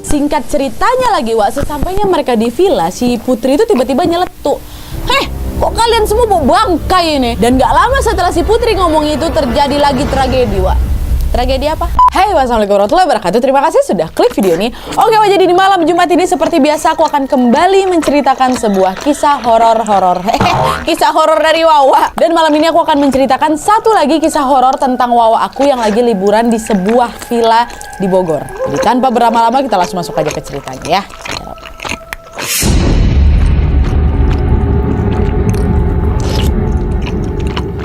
Singkat ceritanya lagi, Wak, sesampainya mereka di villa, si Putri itu tiba-tiba nyeletuk. Kok kalian semua mau bangkai ini? Dan gak lama setelah si Putri ngomong itu terjadi lagi tragedi, Wak. Tragedi apa? Hai, wassalamualaikum warahmatullahi wabarakatuh. Terima kasih sudah klik video ini. Oke, Wak, jadi di malam Jumat ini seperti biasa aku akan kembali menceritakan sebuah kisah horor. Kisah horor dari Wawa. Dan malam ini aku akan menceritakan satu lagi kisah horor tentang Wawa aku yang lagi liburan di sebuah villa di Bogor. Jadi tanpa berlama-lama kita langsung masuk aja ke ceritanya ya.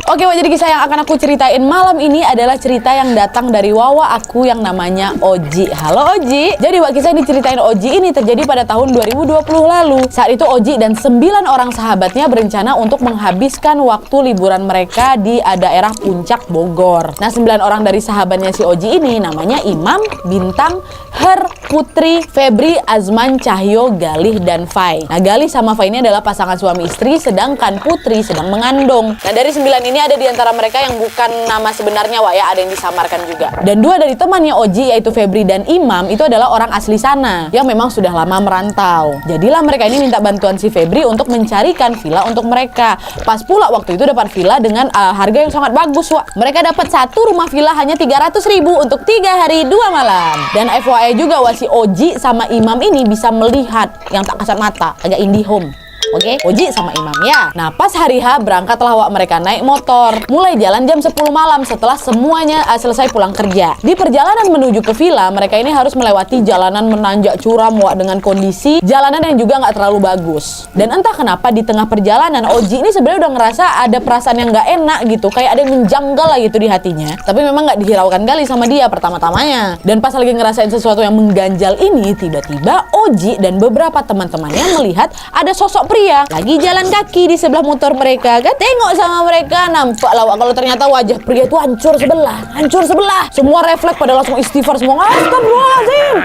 Oke, Wak, jadi kisah yang akan aku ceritain malam ini adalah cerita yang datang dari Wawa aku yang namanya Oji. Halo Oji. Jadi, Wak, kisah yang diceritain Oji ini terjadi pada tahun 2020 lalu. Saat itu Oji dan 9 orang sahabatnya berencana untuk menghabiskan waktu liburan mereka di daerah Puncak Bogor. Nah, 9 orang dari sahabatnya si Oji ini namanya Imam, Bintang, Her, Putri, Febri, Azman, Cahyo, Galih, dan Fai. Nah, Galih sama Fai ini adalah pasangan suami istri, sedangkan Putri sedang mengandung. Nah, dari 9 ini ada di antara mereka yang bukan nama sebenarnya, Wak, ya, ada yang disamarkan juga. Dan 2 dari temannya Oji, yaitu Febri dan Imam, itu adalah orang asli sana yang memang sudah lama merantau. Jadilah mereka ini minta bantuan si Febri untuk mencarikan villa untuk mereka. Pas pula waktu itu dapat villa dengan harga yang sangat bagus, Wak. Mereka dapat satu rumah villa hanya 300.000 untuk 3 hari 2 malam. Dan FYI juga, Wak, si Oji sama Imam ini bisa melihat yang tak kasat mata, agak indie home. Oke, Oji sama Imam ya. Nah, pas hari H berangkatlah, Wak, mereka naik motor. Mulai jalan jam 10 malam setelah semuanya selesai pulang kerja. Di perjalanan menuju ke villa, mereka ini harus melewati jalanan menanjak curam, Wak, dengan kondisi jalanan yang juga nggak terlalu bagus. Dan entah kenapa di tengah perjalanan Oji ini sebenarnya udah ngerasa ada perasaan yang nggak enak gitu, kayak ada yang menjanggal lah gitu di hatinya. Tapi memang nggak dihiraukan kali sama dia pertama-tamanya. Dan pas lagi ngerasain sesuatu yang mengganjal ini, tiba-tiba Oji dan beberapa teman-temannya melihat ada sosok pria lagi jalan kaki di sebelah motor mereka. Kan tengok sama mereka, nampak lah, Wak, kalau ternyata wajah pria itu hancur sebelah. Semua refleks pada langsung istighfar semua. Astagfirullahaladzim.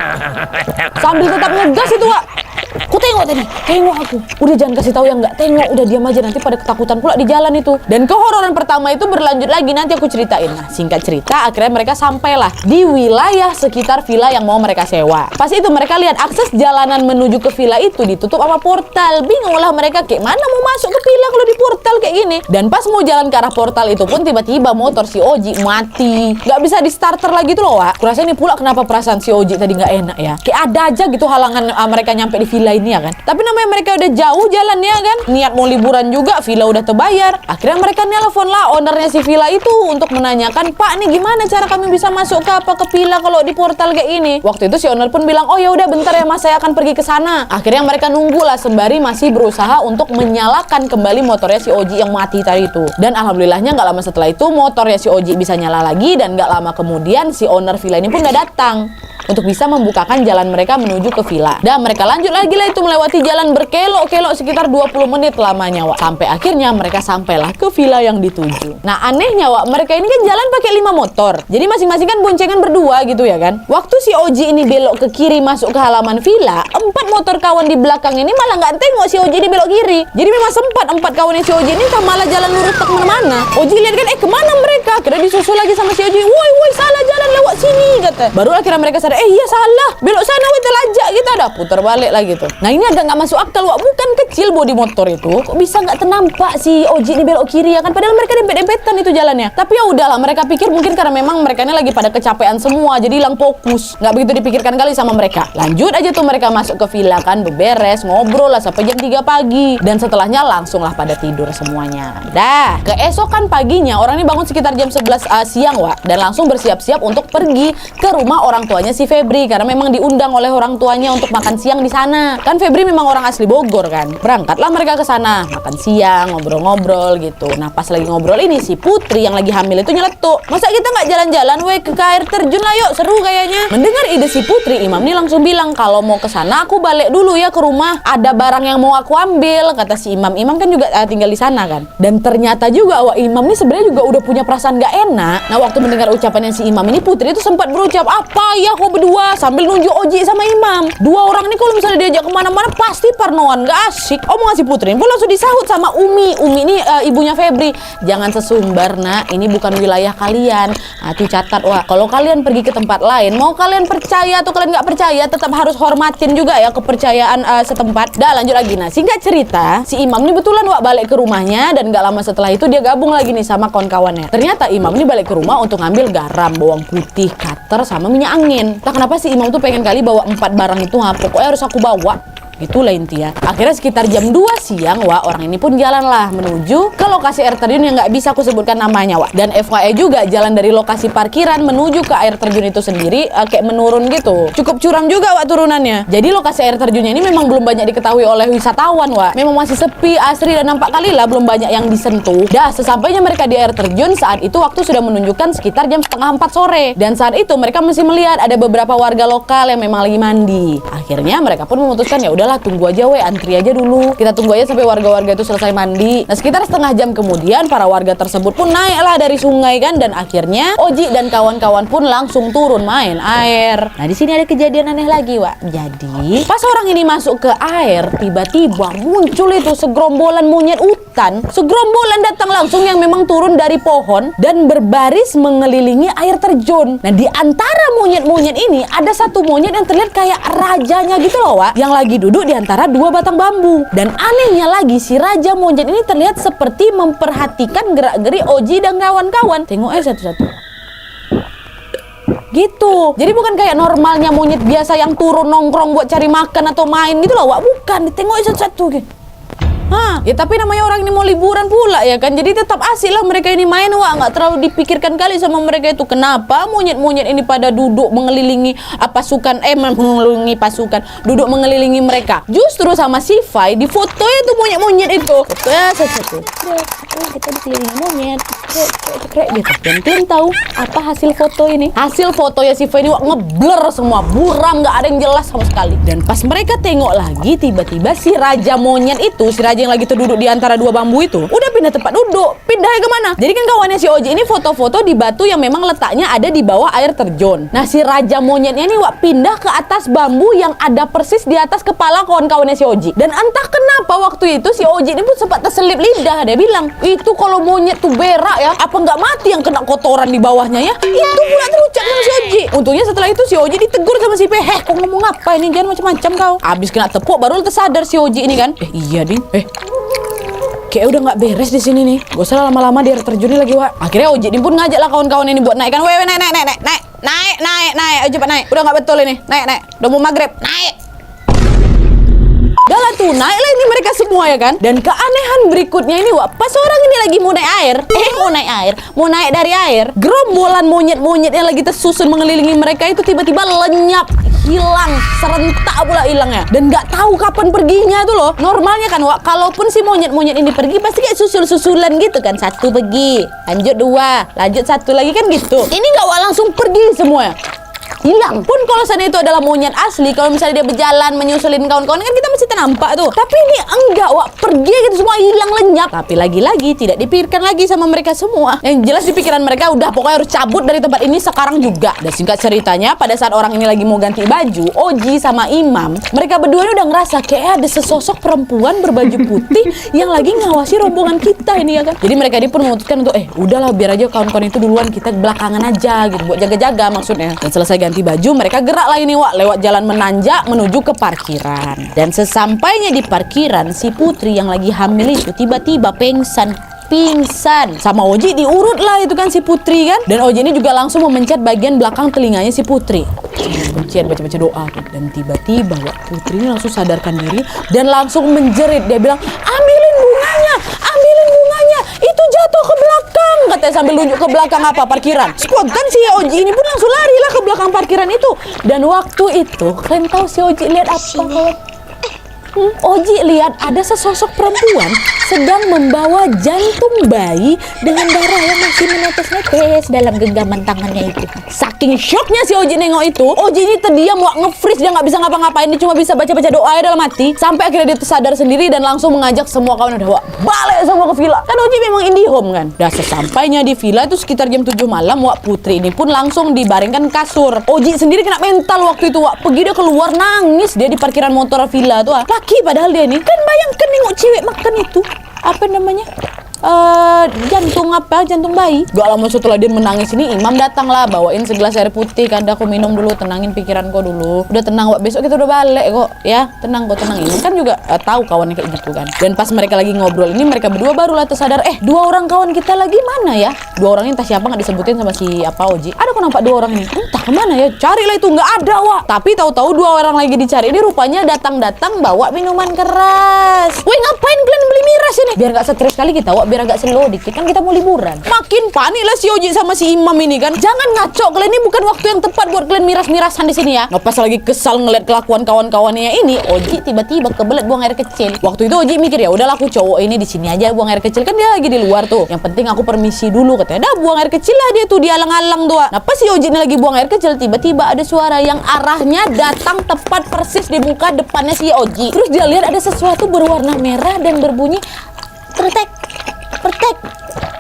Sambil tetap ngegas itu, Wak. Aku tengok tadi, tengok aku. Udah jangan kasih tahu yang nggak tengok, udah diam aja, nanti pada ketakutan pula di jalan itu. Dan kehororan pertama itu berlanjut lagi, nanti aku ceritain. Nah, singkat cerita, akhirnya mereka sampailah di wilayah sekitar villa yang mau mereka sewa. Pas itu mereka lihat akses jalanan menuju ke villa itu ditutup sama portal. Bingung lah mereka, kayak mana mau masuk ke villa kalau di portal kayak gini. Dan pas mau jalan ke arah portal itu pun tiba-tiba motor si Oji mati, nggak bisa di starter lagi tuh loh, Wak. Kurasa ini pula kenapa perasaan si Oji tadi nggak enak ya. Kayak ada aja gitu halangan mereka nyampe di villa ini ya kan. Tapi namanya mereka udah jauh jalannya kan, niat mau liburan juga, villa udah terbayar. Akhirnya mereka nelpon lah ownernya si villa itu untuk menanyakan, Pak, nih gimana cara kami bisa masuk ke villa kalau di portal kayak ini. Waktu itu si owner pun bilang, oh ya udah bentar ya Mas, saya akan pergi ke sana. Akhirnya mereka nunggu lah sembari masih berusaha untuk menyalakan kembali motornya si Oji yang mati tadi itu. Dan alhamdulillahnya nggak lama setelah itu motornya si Oji bisa nyala lagi, dan nggak lama kemudian si owner villa ini pun nggak datang untuk bisa membukakan jalan mereka menuju ke villa. Dan mereka lanjut lagi lah itu melewati jalan berkelok-kelok sekitar 20 menit lamanya, Wak. Sampai akhirnya mereka sampailah ke villa yang dituju. Nah, anehnya, Wak, mereka ini kan jalan pakai 5 motor. Jadi masing-masing kan boncengan berdua gitu ya kan. Waktu si Oji ini belok ke kiri masuk ke halaman villa, 4 motor kawan di belakang ini malah nggak tengok si Oji ini belok kiri. Jadi memang sempat 4 kawannya si Oji ini malah jalan lurus tak kemana-mana. Oji lihat kan, kemana mereka? Akhirnya disusul lagi sama si Oji. Woi, salah jalan lewat sini, kata. Baru akhirnya mereka sadar, iya salah, belok sana, woi terlajak kita dah, putar balik lagi tuh. Nah, ini agak nggak masuk akal, Wak. Bukan kecil bodi motor itu, kok bisa nggak ternampak si Oji ini belok kiri ya kan? Padahal mereka dempet-dempetan itu jalannya. Tapi ya udahlah, mereka pikir mungkin karena memang mereka ini lagi pada kecapean semua, jadi hilang fokus, nggak begitu dipikirkan kali sama mereka. Lanjut aja tuh mereka masuk ke villa kan, beberes, ngobrol lah sampai jam 3 pagi. Dan setelahnya langsung lah pada tidur semuanya. Dah, keesokan paginya orang ini bangun sekitar jam 11 siang, Wak, dan langsung bersiap-siap untuk pergi ke rumah orang tuanya si Febri karena memang diundang oleh orang tuanya untuk makan siang di sana. Kan Febri memang orang asli Bogor kan. Berangkatlah mereka ke sana, makan siang, ngobrol-ngobrol gitu. Nah, pas lagi ngobrol ini si Putri yang lagi hamil itu nyeletuk, masa kita nggak jalan-jalan weh ke air terjun lah yuk, seru kayaknya. Mendengar ide si Putri, Imam nih langsung bilang, kalau mau ke sana aku balik dulu ya ke rumah, ada barang yang mau aku ambil, kata si Imam. Imam kan juga tinggal di sana kan. Dan ternyata juga, Wak, Imam nih sebenarnya juga udah punya perasaan nggak enak. Nah, waktu mendengar ucapannya si Imam ini, Putri itu sempat berucap, apa ya kau berdua, sambil nunjuk Oji sama Imam. Imam. Dua orang ini kalau misalnya diajak kemana-mana pasti parnoan, gak asik. Omongan si Putri pun langsung disahut sama Umi. Umi ini ibunya Febri. Jangan sesumbar nak, ini bukan wilayah kalian. Nah, tuh catat wah. Kalau kalian pergi ke tempat lain, mau kalian percaya atau kalian nggak percaya, tetap harus hormatin juga ya kepercayaan setempat. Dah lanjut lagi. Nah, singkat cerita, si Imam ini betulan wak balik ke rumahnya dan nggak lama setelah itu dia gabung lagi nih sama kawan-kawannya. Ternyata Imam ini balik ke rumah untuk ngambil garam, bawang putih, cutter, sama minyak angin. Nah, kenapa sih Imam tuh pengen kali bawa 4 barang itu? Pokoknya harus aku bawa. Itulah intinya. Akhirnya sekitar jam 2 siang, wah orang ini pun jalanlah menuju ke lokasi air terjun yang nggak bisa aku sebutkan namanya, wah. Dan FYI juga jalan dari lokasi parkiran menuju ke air terjun itu sendiri kayak menurun gitu. Cukup curam juga wah turunannya. Jadi lokasi air terjunnya ini memang belum banyak diketahui oleh wisatawan, wah. Memang masih sepi, asri dan nampak kali lah belum banyak yang disentuh. Dah sesampainya mereka di air terjun saat itu waktu sudah menunjukkan sekitar jam setengah 4 sore. Dan saat itu mereka masih melihat ada beberapa warga lokal yang memang lagi mandi. Akhirnya mereka pun memutuskan ya udah tunggu aja antri aja dulu. Kita tunggu aja sampai warga-warga itu selesai mandi. Nah sekitar setengah jam kemudian para warga tersebut pun naiklah dari sungai kan, dan akhirnya Oji dan kawan-kawan pun langsung turun main air. Nah di sini ada kejadian aneh lagi, Wak. Jadi pas orang ini masuk ke air, tiba-tiba muncul itu segerombolan monyet hutan. Segerombolan datang langsung yang memang turun dari pohon dan berbaris mengelilingi air terjun. Nah di antara monyet-monyet ini ada satu monyet yang terlihat kayak rajanya gitu loh, Wak, yang lagi duduk di antara 2 batang bambu. Dan anehnya lagi si raja monyet ini terlihat seperti memperhatikan gerak-gerik Oji dan kawan-kawan. Tengok aja satu-satu. Gitu. Jadi bukan kayak normalnya monyet biasa yang turun nongkrong buat cari makan atau main gitu loh, Wak. Bukan, ditengok aja satu-satu gitu. Ya tapi namanya orang ini mau liburan pula ya kan, jadi tetap asik lah mereka ini main, wah, nggak terlalu dipikirkan kali sama mereka itu. Kenapa monyet-monyet ini pada duduk mengelilingi duduk mengelilingi mereka. Justru sama si Fai di fotonya tuh monyet-monyet itu. Fotonya satu-satu. Kita dikelilingi monyet. Gitu. Dan kalian tahu apa hasil foto ini? Hasil fotonya si Fai ini ngeblur semua, buram, nggak ada yang jelas sama sekali. Dan pas mereka tengok lagi, tiba-tiba si raja monyet itu, si raja yang lagi terduduk di antara 2 bambu itu udah pindah tempat duduk. Pindahnya kemana? Jadi kan kawannya si Oji ini foto-foto di batu yang memang letaknya ada di bawah air terjun. Nah si raja monyetnya ini wak pindah ke atas bambu yang ada persis di atas kepala kawan-kawannya si Oji. Dan entah kenapa waktu itu si Oji ini pun sempat terselip lidah. Dia bilang, itu kalau monyet tuh berak ya, apa nggak mati yang kena kotoran di bawahnya ya? Itu pula terucap sama si Oji. Untungnya setelah itu si Oji ditegur sama si Pe. Kok ngomong apa ini? Jangan macam-macam kau. Abis kena tepuk baru tersadar si Oji ini kan. Iya ding. Kayak udah nggak beres di sini nih. Gak usah lama-lama di air terjun lagi, Wak. Akhirnya Oji ini pun ngajak lah kawan-kawan ini buat naik kan. Wewe naik. Ayo cepat naik. Udah nggak betul ini. Naik. Udah mau maghrib. Naik. Udah lah tuh, naiklah ini mereka semua ya kan. Dan keanehan berikutnya ini, Wak, pas orang ini lagi mau naik dari air, gerombolan monyet-monyet yang lagi tersusun mengelilingi mereka itu tiba-tiba lenyap, hilang, serentak pula hilangnya. Dan nggak tahu kapan perginya tuh loh. Normalnya kan, Wak, kalaupun si monyet-monyet ini pergi pasti kayak susul-susulan gitu kan. 1 pergi, lanjut 2, lanjut 1 lagi kan gitu. Ini nggak, Wak, langsung pergi semuanya. Hilang. Pun kalau sana itu adalah monyet asli, kalau misalnya dia berjalan menyusulin kawan-kawan kan kita masih ternampak tuh. Tapi ini enggak, Wak, pergi gitu semua, hilang lenyap. Tapi lagi-lagi tidak dipikirkan lagi sama mereka semua. Yang jelas di pikiran mereka udah pokoknya harus cabut dari tempat ini sekarang juga. Dan singkat ceritanya, pada saat orang ini lagi mau ganti baju, Oji sama Imam, mereka berdua ini udah ngerasa kayak ada sesosok perempuan berbaju putih yang lagi ngawasi rombongan kita ini ya kan. Jadi mereka ini pun memutuskan untuk udahlah biar aja kawan-kawan itu duluan, kita belakangan aja gitu buat jaga-jaga maksudnya. Dan selesai ganti baju, mereka gerak lah ini, Wak, lewat jalan menanjak menuju ke parkiran. Dan sesampainya di parkiran, si Putri yang lagi hamil itu tiba-tiba pingsan. Sama Oji diurut lah itu kan si Putri kan. Dan Oji ini juga langsung memencet bagian belakang telinganya si Putri. Pencet baca-baca doa tuh. Dan tiba-tiba, Wak, Putri ini langsung sadarkan diri dan langsung menjerit. Dia bilang, ambilin bunganya, itu jatuh ke belakang, katanya sambil nunjuk ke belakang apa, parkiran. Spontan si Oji ini pun langsung lari lah ke belakang parkiran itu. Dan waktu itu kalian tahu si Oji lihat apa? Oji lihat ada sesosok perempuan sedang membawa jantung bayi dengan darah yang masih menetes-netes dalam genggaman tangannya itu. Saking shocknya si Oji nengok itu, Oji ini terdiam, wak, nge-freeze, dia nggak bisa ngapa-ngapain, dia cuma bisa baca-baca doa dalam hati. Sampai akhirnya dia tersadar sendiri dan langsung mengajak semua kawan udah, wak, balik semua ke villa. Kan Oji memang IndiHome kan. Dah sesampainya di villa itu sekitar jam 7 malam, wak, Putri ini pun langsung dibaringkan kasur. Oji sendiri kena mental waktu itu, wak, pergi dia keluar nangis dia di parkiran motor villa tuh, wak. Laki padahal dia ini kan bayangkan nengok cewek makan itu apa namanya jantung bayi. Gak lama setelah dia menangis ini, imam datang lah bawain segelas air putih. Kada, aku minum dulu, tenangin pikiran kau dulu. Udah tenang, wak, besok kita udah balik kok ya, tenang kok, tenang. Ini kan juga tahu kawannya kayak gitu kan. Dan pas mereka lagi ngobrol ini, mereka berdua barulah tersadar, dua orang kawan kita lagi mana ya. Dua orang ini entah siapa, nggak disebutin sama si Oji. Ada kok nampak dua orang ini, entah kemana ya, carilah itu, nggak ada, wak. Tapi tahu-tahu dua orang lagi dicari ini rupanya datang bawa minuman keras. Woi, ngapain kalian beli miras ini? Biar nggak stres kali kita, wak, biar agak slow dikit, kan kita mau liburan. Makin panik lah si Oji sama si Imam ini kan. Jangan ngaco, kalian ini bukan waktu yang tepat buat kalian miras-mirasan di sini ya. Pas lagi kesal ngeliat kelakuan kawan-kawannya ini, Oji tiba-tiba kebelet buang air kecil. Waktu itu Oji mikir, ya udahlah aku cowok ini di sini aja buang air kecil, kan dia lagi di luar tuh. Yang penting aku permisi dulu, katanya. Dah buang air kecil lah dia tuh, dia alang-alang tuh. Nah pas si Oji ini lagi buang air kecil, tiba-tiba ada suara yang arahnya datang tepat persis di muka depannya si Oji. Terus dia lihat ada sesuatu berwarna merah dan berbunyi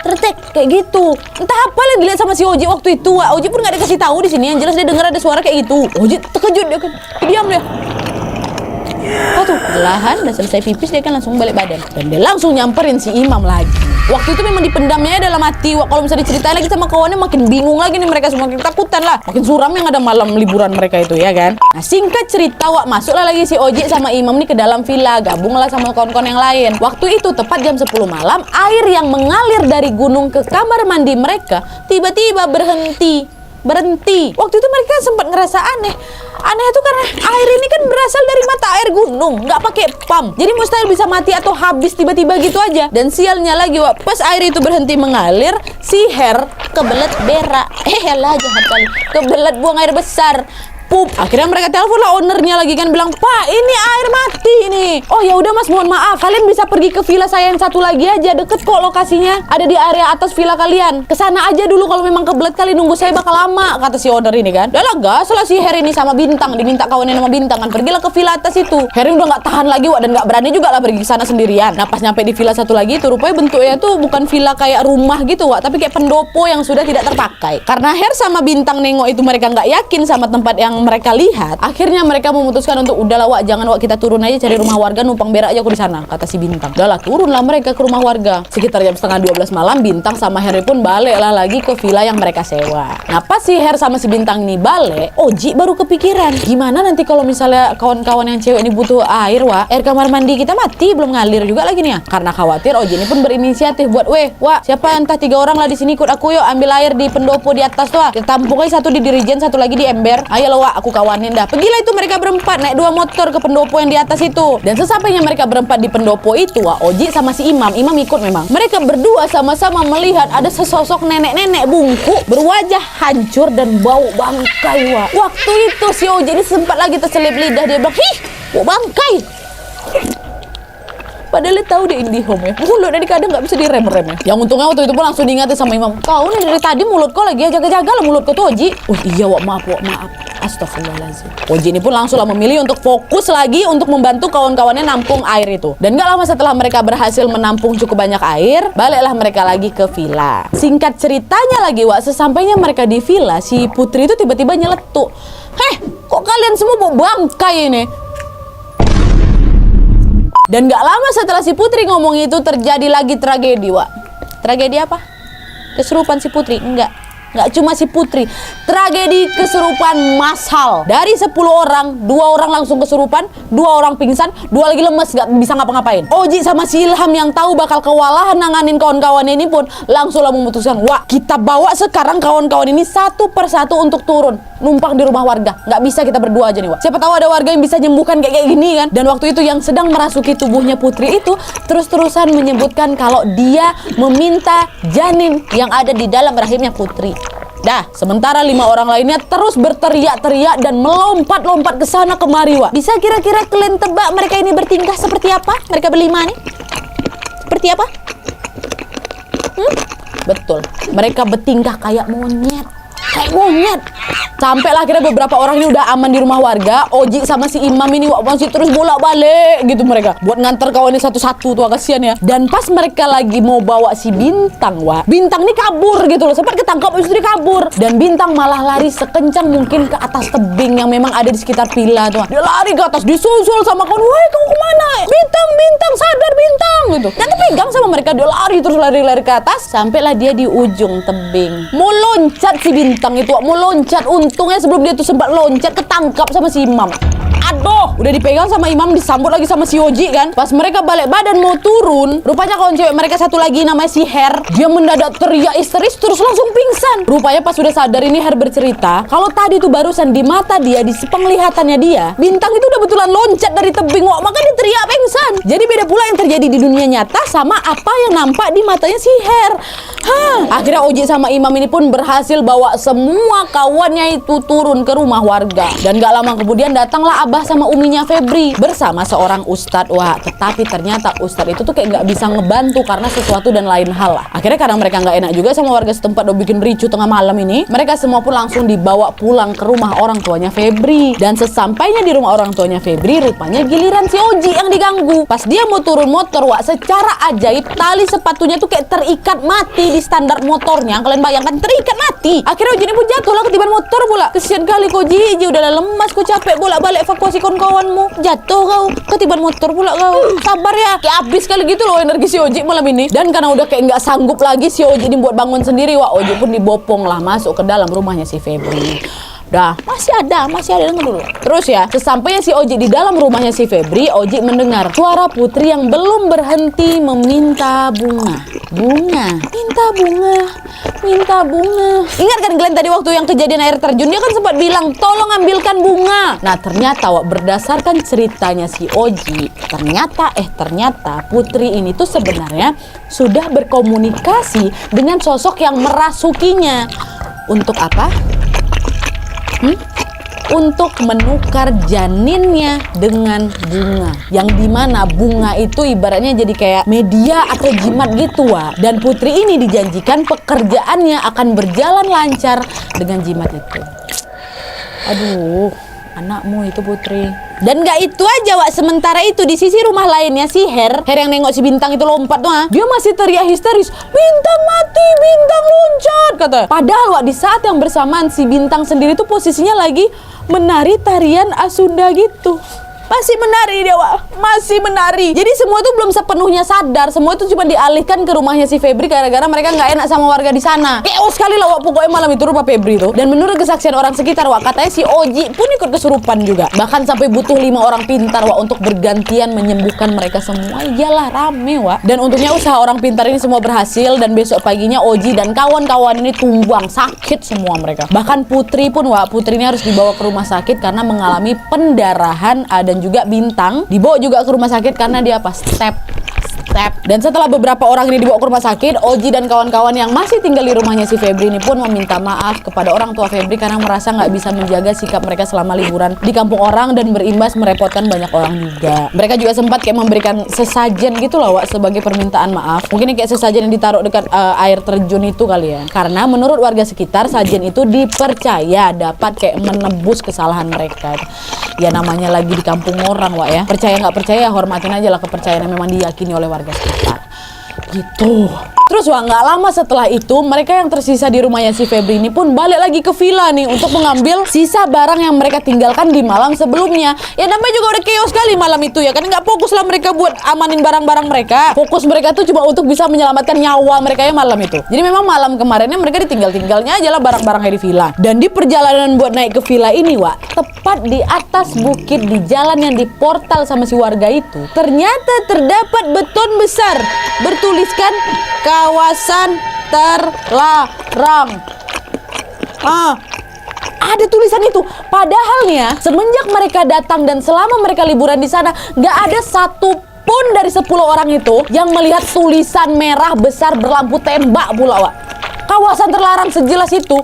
tretek, kayak gitu. Entah apa yang dilihat sama si Oji waktu itu. Oji pun nggak dikasih tahu di sini. Yang jelas dia dengar ada suara kayak gitu. Oji terkejut, dia diam dia. Tuh perlahan udah selesai pipis, dia kan langsung balik badan dan dia langsung nyamperin si Imam lagi. Waktu itu memang dipendamnya dalam hati. Kalau misalnya diceritain lagi sama kawannya makin bingung lagi nih, mereka semua makin ketakutan lah, makin suram yang ada malam liburan mereka itu ya kan. Nah singkat cerita, wak, masuklah lagi si Oji sama Imam nih ke dalam villa, gabunglah sama kawan-kawan yang lain. Waktu itu tepat jam 10 malam, air yang mengalir dari gunung ke kamar mandi mereka tiba-tiba berhenti. Waktu itu mereka sempat ngerasa aneh itu karena air ini kan berasal dari mata air gunung, nggak pakai pump, jadi mustahil bisa mati atau habis tiba-tiba gitu aja. Dan sialnya lagi, wak, pas air itu berhenti mengalir, si Her kebelet berak. Lah jahat kali, kebelet buang air besar. Pup. Akhirnya mereka telepon lah ownernya lagi kan, bilang, "Pak, ini air mati ini." "Oh ya udah Mas, mohon maaf. Kalian bisa pergi ke villa saya yang satu lagi aja, deket kok lokasinya. Ada di area atas villa kalian. Kesana aja dulu kalau memang kebelet kali, nunggu saya bakal lama," kata si owner ini kan. Udah lah, gas lah si Harry ini sama Bintang, diminta kawannya sama Bintang kan, pergilah ke villa atas itu. Harry udah nggak tahan lagi, wak, dan nggak berani juga lah pergi ke sana sendirian. Nah pas nyampe di villa satu lagi itu, rupanya bentuknya tuh bukan villa kayak rumah gitu, wak, tapi kayak pendopo yang sudah tidak terpakai. Karena Harry sama Bintang nengok itu mereka nggak yakin sama tempat yang mereka lihat, akhirnya mereka memutuskan untuk udahlah, wak, jangan, wak, kita turun aja cari rumah warga, numpang berak aja aku di sana, kata si Bintang. Udahlah, turunlah mereka ke rumah warga. Sekitar jam setengah 12 malam, Bintang sama Harry pun baliklah lagi ke villa yang mereka sewa. Nah pas si Harry sama si Bintang ini balik, Oji baru kepikiran, gimana nanti kalau misalnya kawan-kawan yang cewek ini butuh air, wak, air kamar mandi kita mati, belum ngalir juga lagi nih ya. Karena khawatir, Oji ini pun berinisiatif buat, wak, siapa entah 3 orang lah di sini, ikut aku yuk ambil air di pendopo di atas tuh, kita tampung aja, satu di Dirijen, satu lagi di ember. Ayo lo, wak, aku kawanin dah. Pergilah itu mereka berempat naik 2 motor ke pendopo yang di atas itu. Dan sesampainya mereka berempat di pendopo itu, wak, Oji sama si Imam ikut memang. Mereka berdua sama-sama melihat ada sesosok nenek-nenek bungkuk berwajah hancur dan bau bangkai, wak. Waktu itu si Oji ini sempat lagi terselip lidah, dia bilang, "Hih, bau bangkai." Padahal dia tahu dia IndiHome ya, mulut dari kadang nggak bisa direm-rem ya. Yang untungnya waktu itu pun langsung diingatin sama Imam, "Kau nih dari tadi mulut kau lagi ya, jaga-jaga lah mulut kau tuh, Oji." "Oh iya, wak, maaf. Astagfirullahaladzim." Oji ini pun langsunglah memilih untuk fokus lagi untuk membantu kawan-kawannya nampung air itu. Dan gak lama setelah mereka berhasil menampung cukup banyak air, baliklah mereka lagi ke villa. Singkat ceritanya lagi, wak, sesampainya mereka di villa, si Putri itu tiba-tiba nyeletuk, "Heh, kok kalian semua bau bangkai ini?" Dan gak lama setelah si Putri ngomong itu, terjadi lagi tragedi, wak. Tragedi apa? Kesurupan si Putri? Nggak cuma si Putri, tragedi kesurupan massal. Dari 10 orang, 2 orang langsung kesurupan, 2 orang pingsan, 2 lagi lemes gak bisa ngapa-ngapain. Oji sama si Ilham yang tahu bakal kewalahan nanganin kawan-kawan ini pun langsunglah memutuskan, wah, kita bawa sekarang kawan-kawan ini satu persatu untuk turun numpang di rumah warga. Nggak bisa kita berdua aja nih, wak. Siapa tahu ada warga yang bisa nyembuhkan kayak gini kan. Dan waktu itu yang sedang merasuki tubuhnya Putri itu terus-terusan menyebutkan kalau dia meminta janin yang ada di dalam rahimnya Putri. Dah, sementara 5 orang lainnya terus berteriak-teriak dan melompat-lompat ke sana kemari, wak. Bisa kira-kira kalian tebak mereka ini bertingkah seperti apa? Mereka berlima nih. seperti apa? Betul, mereka bertingkah kayak monyet. Kayak monyet. Sampailah akhirnya beberapa orang ini udah aman di rumah warga. Oji sama si Imam ini masih terus bolak-balik gitu mereka buat nganter kawannya satu-satu tuh, kasihan ya. Dan pas mereka lagi mau bawa si Bintang, Bintang ini kabur gitu loh. Sempat ketangkap istri kabur. Dan Bintang malah lari sekencang mungkin ke atas tebing yang memang ada di sekitar villa tuh. Dia lari ke atas, disusul sama kawan. Woi, kamu kemana? Bintang, Bintang, sadar Bintang gitu. Dan terpegang sama mereka, dia lari terus lari ke atas. Sampailah dia di ujung tebing. Mau loncat si Bintang itu, mau loncat. Untungnya sebelum dia tuh sempat loncat ketangkap sama si Imam. Aduh, udah dipegang sama Imam, disambut lagi sama si Oji kan. Pas mereka balik badan mau turun, rupanya kawan cewek mereka satu lagi namanya si Her, dia mendadak teriak histeris terus langsung pingsan. Rupanya pas sudah sadar ini Her bercerita, kalau tadi tuh barusan di mata dia, di penglihatannya dia, Bintang itu udah betulan loncat dari tebing, maka dia teriak pingsan. Jadi beda pula yang terjadi di dunia nyata sama apa yang nampak di matanya si Her. Akhirnya Oji sama Imam ini pun berhasil bawa semua kawannya itu turun ke rumah warga. Dan gak lama kemudian datanglah Abah sama uminya Febri bersama seorang ustadz. Tetapi ternyata ustadz itu tuh kayak nggak bisa ngebantu karena sesuatu dan lain hal lah. Akhirnya karena mereka nggak enak juga sama warga setempat udah bikin ricu tengah malam ini, mereka semua pun langsung dibawa pulang ke rumah orang tuanya Febri. Dan sesampainya di rumah orang tuanya Febri, rupanya giliran si Oji yang diganggu. Pas dia mau turun motor, secara ajaib tali sepatunya tuh kayak terikat mati di standar motornya. Kalian bayangkan, terikat mati. Akhirnya Oji ini pun jatuh lah ketiban motor pula. Kesian kali kok Ji, udah lemas, kok capek bolak-balik evakuasi kawan-kawanmu, jatuh kau, ketiban motor pula kau. Sabar ya, kayak habis kali gitu loh energi si Oji malam ini. Dan karena udah kayak nggak sanggup lagi si Oji ini buat bangun sendiri, Oji pun dibopong lah masuk ke dalam rumahnya si Febri. Masih ada denger dulu. Terus ya, sesampainya si Oji di dalam rumahnya si Febri, Oji mendengar suara Putri yang belum berhenti meminta bunga. Minta bunga. Ingat kan kalian tadi waktu yang kejadian air terjun, dia kan sempat bilang, tolong ambilkan bunga. Nah ternyata berdasarkan ceritanya si Oji, ternyata Putri ini tuh sebenarnya sudah berkomunikasi dengan sosok yang merasukinya. Untuk apa? Untuk menukar janinnya dengan bunga, yang dimana bunga itu ibaratnya jadi kayak media atau jimat gitu. Dan Putri ini dijanjikan pekerjaannya akan berjalan lancar dengan jimat itu. Aduh, anakmu itu Putri. Dan gak itu aja sementara itu di sisi rumah lainnya si Her yang nengok si Bintang itu lompat tuh, dia masih teriak histeris, Bintang mati, Bintang loncat kata. Padahal di saat yang bersamaan si Bintang sendiri tuh posisinya lagi menari tarian Asunda gitu. Masih menari dia, masih menari. Jadi semua itu belum sepenuhnya sadar. Semua itu cuma dialihkan ke rumahnya si Febri gara-gara mereka nggak enak sama warga di sana. Chaos sekali lah pokoknya malam itu rumah Febri itu. Dan menurut kesaksian orang sekitar, katanya si Oji pun ikut kesurupan juga. Bahkan sampai butuh 5 orang pintar untuk bergantian menyembuhkan mereka semua. Iyalah rame Dan untungnya usaha orang pintar ini semua berhasil. Dan besok paginya Oji dan kawan-kawan ini tumbang, sakit semua mereka. Bahkan Putri pun Putri ini harus dibawa ke rumah sakit karena mengalami pendarahan. Dan juga Bintang dibawa juga ke rumah sakit karena dia step. Dan setelah beberapa orang ini dibawa ke rumah sakit, Oji dan kawan-kawan yang masih tinggal di rumahnya si Febri ini pun meminta maaf kepada orang tua Febri karena merasa nggak bisa menjaga sikap mereka selama liburan di kampung orang dan berimbas merepotkan banyak orang juga. Mereka juga sempat kayak memberikan sesajen gitu lah sebagai permintaan maaf. Mungkin kayak sesajen yang ditaruh dekat air terjun itu kali ya. Karena menurut warga sekitar, sajen itu dipercaya dapat kayak menebus kesalahan mereka. Ya namanya lagi di kampung orang ya. Percaya nggak percaya, hormatin aja lah kepercayaan yang memang diyakini oleh warga sekitar gitu. Terus nggak lama setelah itu, mereka yang tersisa di rumahnya si Febri ini pun balik lagi ke villa nih untuk mengambil sisa barang yang mereka tinggalkan di malam sebelumnya. Ya namanya juga udah chaos sekali malam itu ya, karena nggak fokus lah mereka buat amanin barang-barang mereka. Fokus mereka tuh cuma untuk bisa menyelamatkan nyawa mereka ya malam itu. Jadi memang malam kemarinnya mereka ditinggal-tinggalnya aja lah barang-barangnya di villa. Dan di perjalanan buat naik ke villa ini tepat di atas bukit di jalan yang diportal sama si warga itu, ternyata terdapat beton besar bertuliskan kawasan terlarang. Ada tulisan itu. Padahal nih ya, semenjak mereka datang dan selama mereka liburan di sana, nggak ada satupun dari 10 orang itu yang melihat tulisan merah besar berlampu tembak pula. Kawasan terlarang sejelas itu.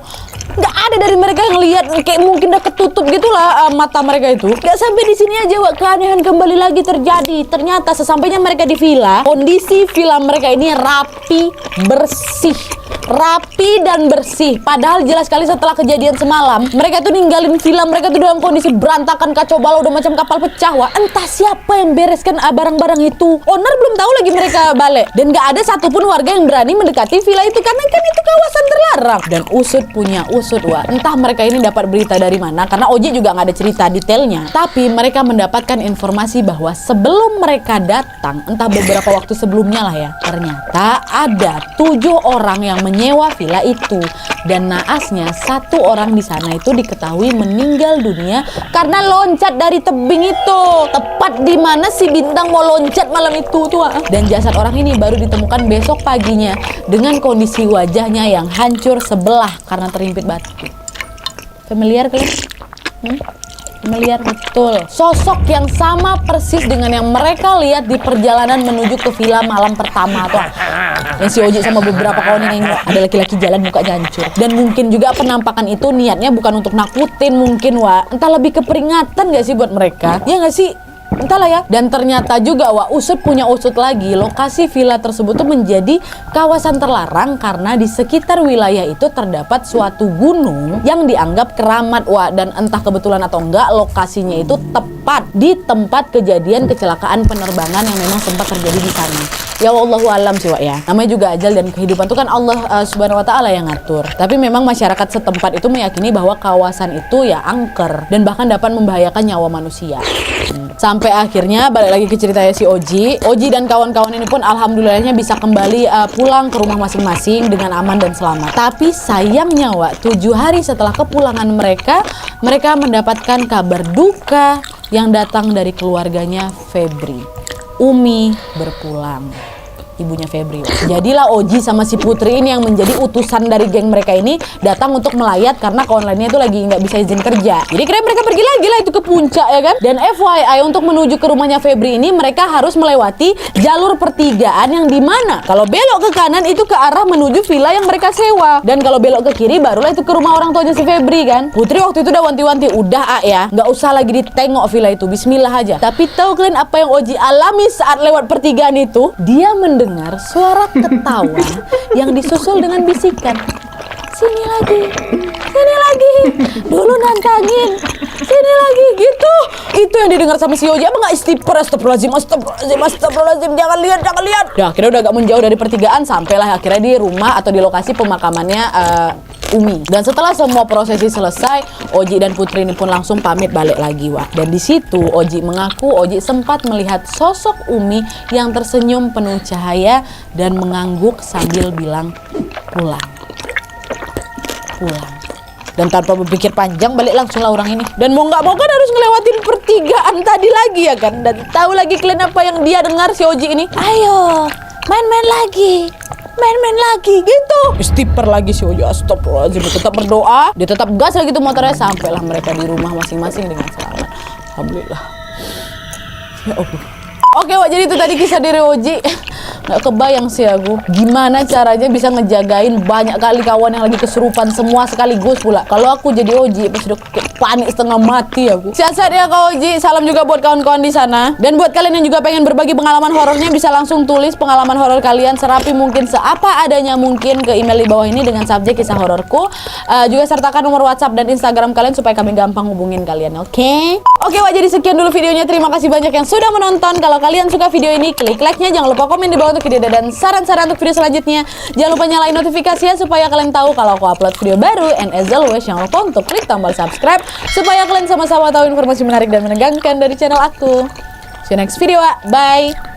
Nggak ada dari mereka yang lihat, kayak mungkin udah ketutup gitulah mata mereka itu. Nggak sampai di sini aja, Wak, keanehan kembali lagi terjadi. Ternyata sesampainya mereka di villa, kondisi villa mereka ini rapi, bersih. Rapi dan bersih. Padahal jelas sekali setelah kejadian semalam, mereka tuh ninggalin villa mereka tuh dalam kondisi berantakan, kacau balau, udah macam kapal pecah, Wak. Entah siapa yang bereskan barang-barang itu. Owner belum tahu lagi mereka balik. Dan gak ada satupun warga yang berani mendekati villa itu karena kan itu kawasan terlarang. Dan usut punya usut, Wak. Entah mereka ini dapat berita dari mana, karena Oji juga gak ada cerita detailnya. Tapi mereka mendapatkan informasi bahwa sebelum mereka datang, entah beberapa waktu sebelumnya lah ya, ternyata ada 7 orang yang menyewa villa itu. Dan naasnya 1 orang di sana itu diketahui meninggal dunia karena loncat dari tebing itu, tepat di mana si Bintang mau loncat malam itu tuh. Dan jasad orang ini baru ditemukan besok paginya dengan kondisi wajahnya yang hancur sebelah karena terhimpit batu. Familiar kalian? Familiar betul. Sosok yang sama persis dengan yang mereka lihat di perjalanan menuju ke villa malam pertama tuh. Yang si Oji sama beberapa kawan yang ada laki-laki jalan mukanya hancur. Dan mungkin juga penampakan itu niatnya bukan untuk nakutin mungkin, Wak. Entah lebih ke peringatan gak sih buat mereka? Ya gak sih? Entahlah ya. Dan ternyata juga, Wak, usut punya usut lagi, lokasi villa tersebut tuh menjadi kawasan terlarang karena di sekitar wilayah itu terdapat suatu gunung yang dianggap keramat, Wak. Dan entah kebetulan atau enggak, lokasinya itu tepat di tempat kejadian kecelakaan penerbangan yang memang sempat terjadi di sana. Ya wallahu alam sih, Wak, ya. Namanya juga ajal dan kehidupan itu kan Allah subhanahu wa ta'ala yang ngatur. Tapi memang masyarakat setempat itu meyakini bahwa kawasan itu ya angker dan bahkan dapat membahayakan nyawa manusia. Sampai akhirnya balik lagi ke ceritanya si Oji dan kawan-kawan ini pun alhamdulillahnya bisa kembali pulang ke rumah masing-masing dengan aman dan selamat. Tapi sayangnya, Wak, 7 hari setelah kepulangan mereka mendapatkan kabar duka yang datang dari keluarganya Febri. Umi berpulang, ibunya Febri. Jadilah Oji sama si Putri ini yang menjadi utusan dari geng mereka ini datang untuk melayat karena kawan lainnya itu lagi nggak bisa izin kerja. Jadi kira mereka pergi lagi lah itu ke puncak, ya kan. Dan FYI, untuk menuju ke rumahnya Febri ini mereka harus melewati jalur pertigaan yang dimana kalau belok ke kanan itu ke arah menuju villa yang mereka sewa, dan kalau belok ke kiri barulah itu ke rumah orang tuanya si Febri kan. Putri waktu itu udah wanti-wanti, udah ya nggak usah lagi ditengok villa itu, bismillah aja. Tapi tahu kalian apa yang Oji alami saat lewat pertigaan itu? Dia mendengar suara ketawa yang disusul dengan bisikan, sini lagi, dulu nantangin, sini lagi, gitu. Itu yang didengar sama si Oji. Apa nggak istighfar, astagfirullahaladzim, jangan lihat. Nah, akhirnya udah agak menjauh dari pertigaan, sampailah akhirnya di rumah atau di lokasi pemakamannya Umi. Dan setelah semua prosesi selesai, Oji dan Putri ini pun langsung pamit balik lagi, Wak. Dan di situ Oji mengaku Oji sempat melihat sosok Umi yang tersenyum penuh cahaya dan mengangguk sambil bilang pulang. Dan tanpa berpikir panjang balik langsung lah orang ini. Dan mau nggak mau kan harus ngelewatin pertigaan tadi lagi, ya kan. Dan tahu lagi kalian apa yang dia dengar si Oji ini? Ayo main-main lagi gitu. Istighfar lagi si Oji, astagfirullahaladzim. Dia tetap berdoa, dia tetap gas lagi tuh motornya, sampailah mereka di rumah masing-masing dengan selamat. Alhamdulillah. Ya Allah. Oke, Wak, jadi itu tadi kisah dari Oji. Nggak kebayang sih aku gimana caranya bisa ngejagain banyak kali kawan yang lagi kesurupan semua sekaligus pula. Kalau aku jadi Oji pas udah panik setengah mati aku. Sehat-sehat ya Kak Oji. Salam juga buat kawan-kawan di sana. Dan buat kalian yang juga pengen berbagi pengalaman horornya, bisa langsung tulis pengalaman horor kalian serapi mungkin, seapa adanya mungkin, ke email di bawah ini dengan subjek kisah hororku. Juga sertakan nomor WhatsApp dan Instagram kalian supaya kami gampang hubungin kalian. Oke, Wak, jadi sekian dulu videonya. Terima kasih banyak yang sudah menonton. Kalau kalian suka video ini, klik like-nya. Jangan lupa komen di bawah untuk ide dan saran-saran untuk video selanjutnya. Jangan lupa nyalain notifikasinya supaya kalian tahu kalau aku upload video baru. And as always, jangan lupa untuk klik tombol subscribe supaya kalian sama-sama tahu informasi menarik dan menegangkan dari channel aku. See you next video, Bye.